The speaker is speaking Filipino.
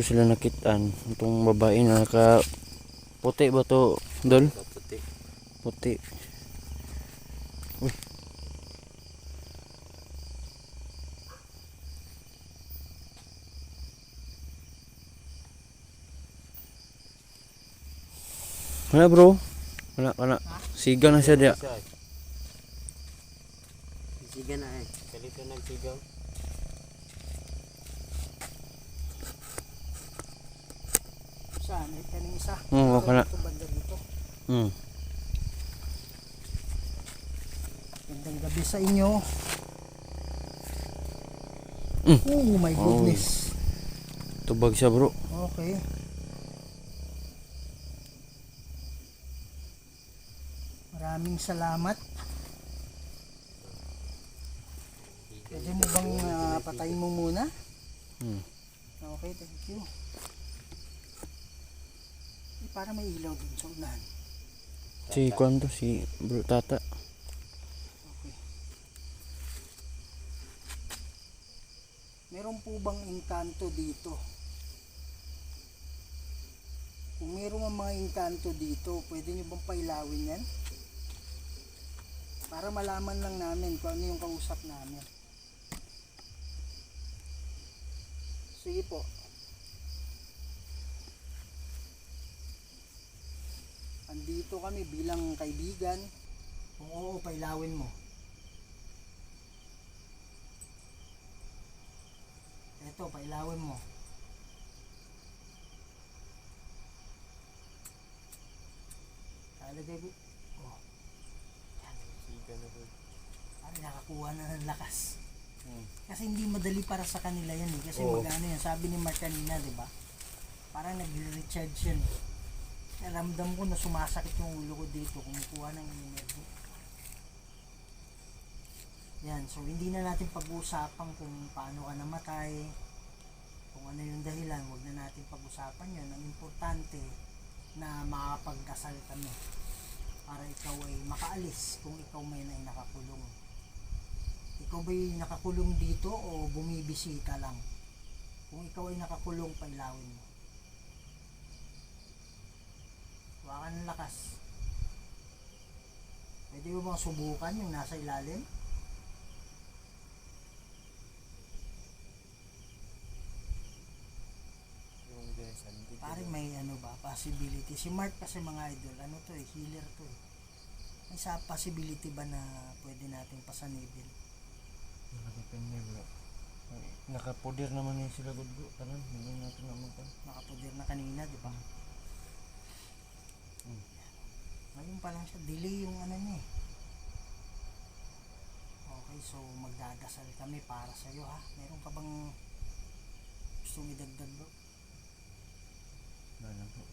sila nakitaan. Itong babae na naka puti ba to, Dol? Puti. Puti. Uy. Wala bro. Wala. Siga na siya dia. Siga na eh. Kalito nagsigaw. Saan? Kaning isa. Okay na. Ito banda dito. Gandang gabi sa inyo. Oh my goodness. Tubag siya bro. Okay. Maraming salamat. Pwede mo bang patayin mo muna? Okay, thank you. Para may ilaw din sa unahan. Si Kwanto, si Bro Tata. Okay. Meron po bang engkanto dito? Kung meron ang mga engkanto dito, pwede nyo bang pailawin yan? Para malaman lang namin kung ano yung kausap namin. Sige po. Andito kami bilang kaibigan. Kung oo, pailawin mo. Eto, pailawin mo. Talagay ko. Oh. Parang nakakuha na ng lakas. Kasi hindi madali para sa kanila yan eh. Kasi magano yan. Sabi ni Mark kanina, di ba? Parang nag-recharge yan. Ramdam ko na sumasakit yung ulo ko dito. Kumukuha ng energy. Yan. So hindi na natin pag-uusapan kung paano ka namatay. Kung ano yung dahilan. Huwag na natin pag-usapan yan. Ang importante na makapag-dasal kami. Para ikaw ay makaalis kung ikaw may na nakakulong. Ikaw ba'y nakakulong dito o bumibisita lang? Kung ikaw ay nakakulong, pailawin mo. Huwag ng lakas. Pwede mo bang subukan yung nasa ilalim? Parang may ano ba, possibility. Si Mark kasi mga idol, ano to eh, healer to eh. May sa possibility ba na pwede nating pasanibin? Nakadepende bro. Nakapudir naman yung sila Gudgo. Tanan, hindi natin naman pa. Nakapudir na kanina, di ba? Ngayon pa lang siya, delay yung ano niya eh. Okay, so magdadasal kami para sa'yo ha. Meron ka bang gustong idagdag bro? Wala po.